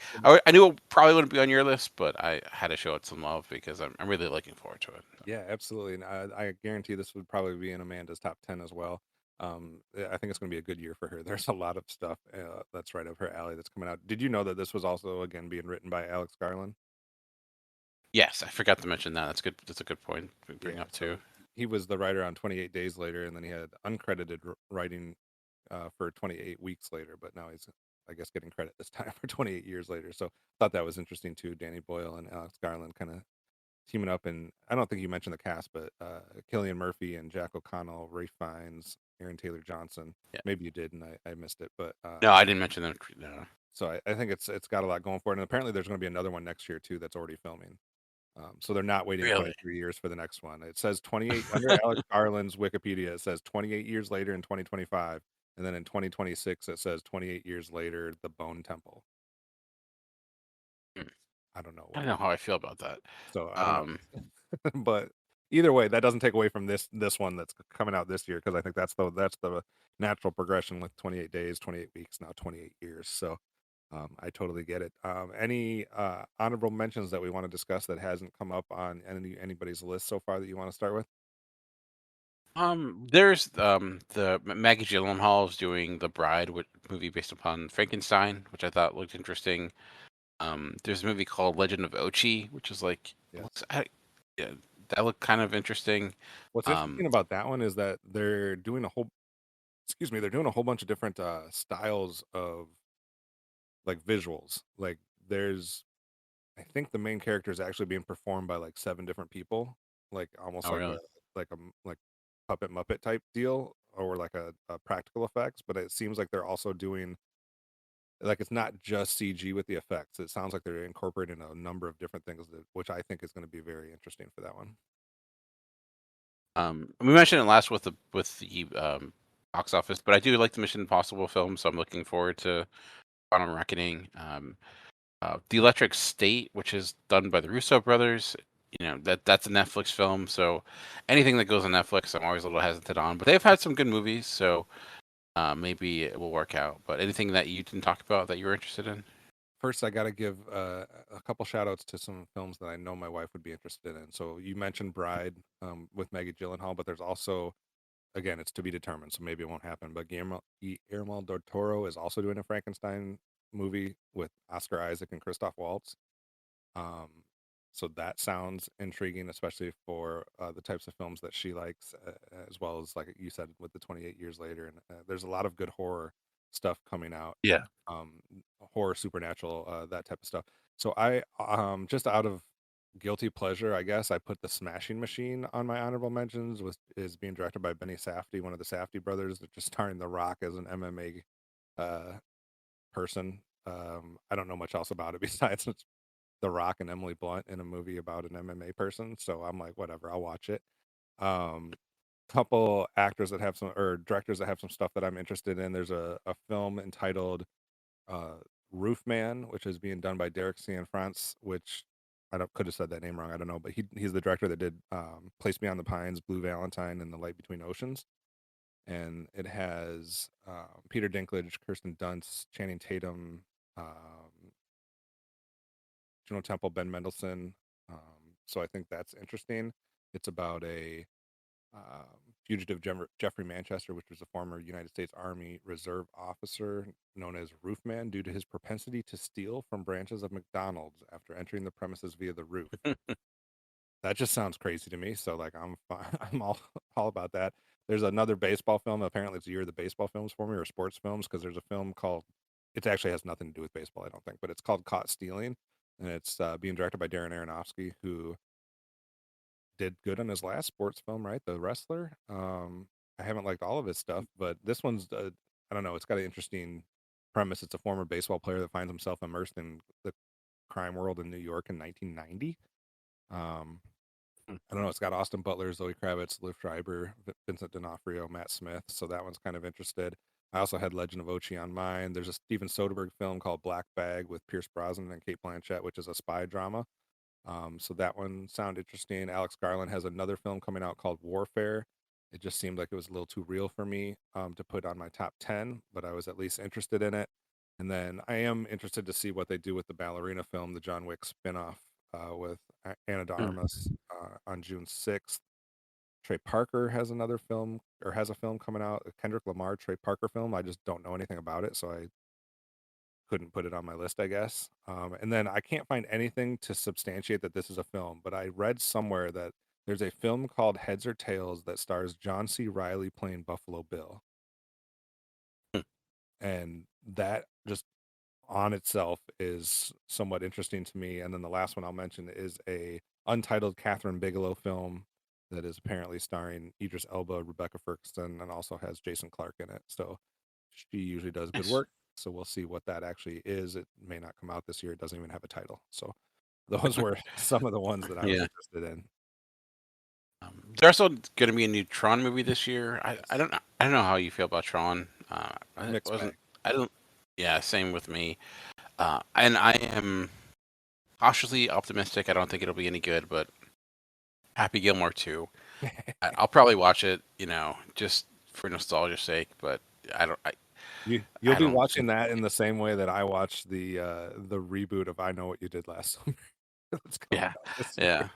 knew it probably wouldn't be on your list, but I had to show it some love because I'm really looking forward to it. Yeah, absolutely. And I guarantee this would probably be in Amanda's top 10 as well. I think it's going to be a good year for her. There's a lot of stuff that's right up her alley that's coming out. Did you know that this was also, again, being written by Alex Garland? Yes, I forgot to mention that. That's good. That's a good point to bring Yeah, up so too. he was the writer on 28 Days Later, and then he had uncredited writing for 28 Weeks Later, but now he's, I guess, getting credit this time for 28 Years Later. So thought that was interesting too. Danny Boyle and Alex Garland kind of teaming up, and I don't think you mentioned the cast, but Killian Murphy and Jack O'Connell, Ray Fiennes, Aaron Taylor Johnson. Yeah. Maybe you did, and I missed it, but No, I didn't mention them. No. so I think it's got a lot going for it, and apparently there's going to be another one next year too that's already filming. So they're not waiting Really? 23 years for the next one. It says 28 under Alex Garland's Wikipedia. It says 28 years later in 2025, and then in 2026 it says 28 years later, The Bone Temple. Hmm. I don't know I what. don't know how I feel about that. So I don't know, but either way, that doesn't take away from this one that's coming out this year, because I think that's the natural progression with 28 days, 28 weeks, now 28 years. So I totally get it. Any honorable mentions that we want to discuss that hasn't come up on anybody's list so far that you want to start with? There's the Maggie Gyllenhaal is doing The Bride, movie based upon Frankenstein, which I thought looked interesting. There's a movie called Legend of Ochi, which is like Yes. yeah, that looked kind of interesting. What's interesting about that one is that they're doing a whole bunch of different styles of like visuals. Like there's, I think the main character is actually being performed by like 7 different people, like almost Oh, like really? like puppet Muppet type deal, or like a practical effects. But it seems like they're also doing like it's not just CG with the effects. It sounds like they're incorporating a number of different things, which I think is going to be very interesting for that one. We mentioned it last with the box office, but I do like the Mission Impossible film, so I'm looking forward to Quantum Reckoning. The Electric State, which is done by the Russo brothers, that's a Netflix film, so anything that goes on Netflix, I'm always a little hesitant on. But they've had some good movies, so maybe it will work out. But anything that you didn't talk about that you were interested in? First, I got to give a couple shout outs to some films that I know my wife would be interested in. So you mentioned Bride with Maggie Gyllenhaal, but there's also, again, it's to be determined, so maybe it won't happen. But Guillermo del Toro is also doing a Frankenstein movie with Oscar Isaac and Christoph Waltz. Um, so that sounds intriguing, especially for the types of films that she likes, as well as, like you said, with the 28 Years Later. And there's a lot of good horror stuff coming out. Yeah. Um, Horror, supernatural, that type of stuff. So I, just out of guilty pleasure, I guess, I put The Smashing Machine on my honorable mentions, which is being directed by Benny Safdie, one of the Safdie brothers, just starring The Rock as an MMA uh, person. I don't know much else about it besides it's The Rock and Emily Blunt in a movie about an MMA person. So I'm like, whatever, I'll watch it. Um, Couple actors that have some, or directors that have some stuff that I'm interested in. There's a film entitled uh, Roof Man, which is being done by Derek Cianfrance, which could have said that name wrong. I don't know, but he's the director that did Place Beyond the Pines, Blue Valentine, and The Light Between Oceans. And it has Peter Dinklage, Kirsten Dunst, Channing Tatum, Juno Temple, Ben Mendelsohn. So I think that's interesting. It's about a fugitive Jeffrey Manchester, which was a former United States Army Reserve officer known as Roofman, due to his propensity to steal from branches of McDonald's after entering the premises via the roof. That just sounds crazy to me. So like I'm I'm all about that. There's another baseball film. Apparently, it's the year of the baseball films for me, or sports films, because there's a film called. It actually has nothing to do with baseball, I don't think, but it's called Caught Stealing, and it's being directed by Darren Aronofsky, who did good on his last sports film, right? The Wrestler. I haven't liked all of his stuff, but this one's I don't know. It's got an interesting premise. It's a former baseball player that finds himself immersed in the crime world in New York in 1990. Um, I don't know. It's got Austin Butler, Zoe Kravitz, Liv Schreiber, Vincent D'Onofrio, Matt Smith. So that one's kind of interested. I also had Legend of Ochi on mine. There's a Steven Soderbergh film called Black Bag with Pierce Brosnan and Kate Blanchett, which is a spy drama. So that one sounded interesting. Alex Garland has another film coming out called Warfare. It just seemed like it was a little too real for me to put on my top 10, but I was at least interested in it. And then I am interested to see what they do with the ballerina film, the John Wick spinoff with Anna de Armas on June 6th. Trey Parker has another film, or has a film coming out, a Kendrick Lamar Trey Parker film. I just don't know anything about it, so I couldn't put it on my list, I guess. And then I can't find anything to substantiate that this is a film, but I read somewhere that there's a film called Heads or Tails that stars John C. Riley playing Buffalo Bill. And that just on itself is somewhat interesting to me. And then the last one I'll mention is a untitled Catherine Bigelow film that is apparently starring Idris Elba, Rebecca Ferguson, and also has Jason Clarke in it. So she usually does good Nice. work. So we'll see what that actually is. It may not come out this year. It doesn't even have a title. So those were some of the ones that I was Yeah. interested in. There's also going to be a new Tron movie this year. Yes. I don't know how you feel about Tron. I Mixed wasn't. bag. I don't. Yeah, same with me. And I am cautiously optimistic. I don't think it'll be any good, but Happy Gilmore 2. I'll probably watch it, just for nostalgia's sake. But I don't. You'll I be don't watching think. that in the same way that I watched the reboot of I Know What You Did Last Summer. That's coming Yeah, out this year. yeah.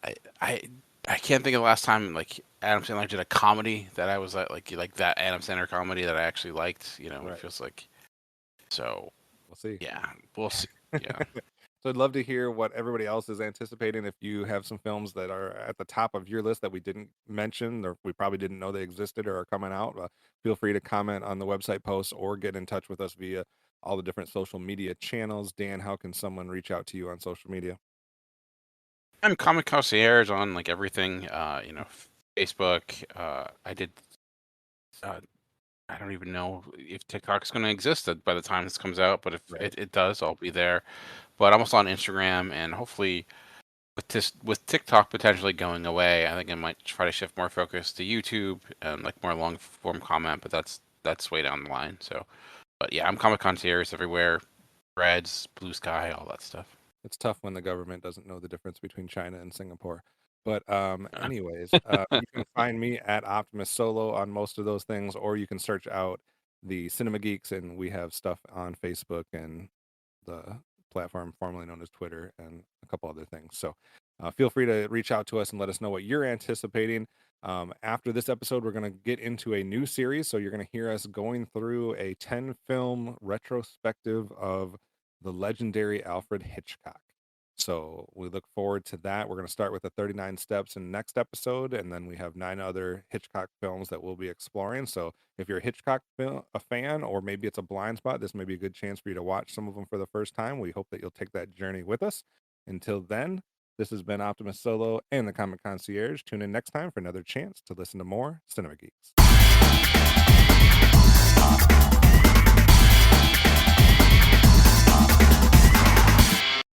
I I I can't think of the last time like Adam Sandler did a comedy that I was like that Adam Sandler comedy that I actually liked. It Right. feels like so. We'll see. Yeah, we'll see. Yeah. So I'd love to hear what everybody else is anticipating. If you have some films that are at the top of your list that we didn't mention, or we probably didn't know they existed or are coming out, feel free to comment on the website posts or get in touch with us via all the different social media channels. Dan, how can someone reach out to you on social media? I'm Comic Concierge on like everything. Facebook. I did I don't even know if TikTok's going to exist by the time this comes out, but if Right. it does, I'll be there. But I'm also on Instagram, and hopefully with TikTok potentially going away, I think I might try to shift more focus to YouTube and like more long form comment, but that's way down the line. So, but yeah, I'm Comic Concierge everywhere, Threads, Blue Sky, all that stuff. It's tough when the government doesn't know the difference between China and Singapore. But Uh, anyways, you can find me at Optimus Solo on most of those things, or you can search out the Cinema Geeks, and we have stuff on Facebook and the platform formerly known as Twitter and a couple other things. So feel free to reach out to us and let us know what you're anticipating. After this episode, we're going to get into a new series. So you're going to hear us going through a 10 film retrospective of the legendary Alfred Hitchcock. So we look forward to that. We're going to start with the 39 steps in next episode, and then we have 9 other Hitchcock films that we'll be exploring. So if you're a Hitchcock a fan, or maybe it's a blind spot, this may be a good chance for you to watch some of them for the first time. We hope that you'll take that journey with us. Until then, this has been Optimus Solo and the Comic Concierge. Tune in next time for another chance to listen to more Cinema Geeks.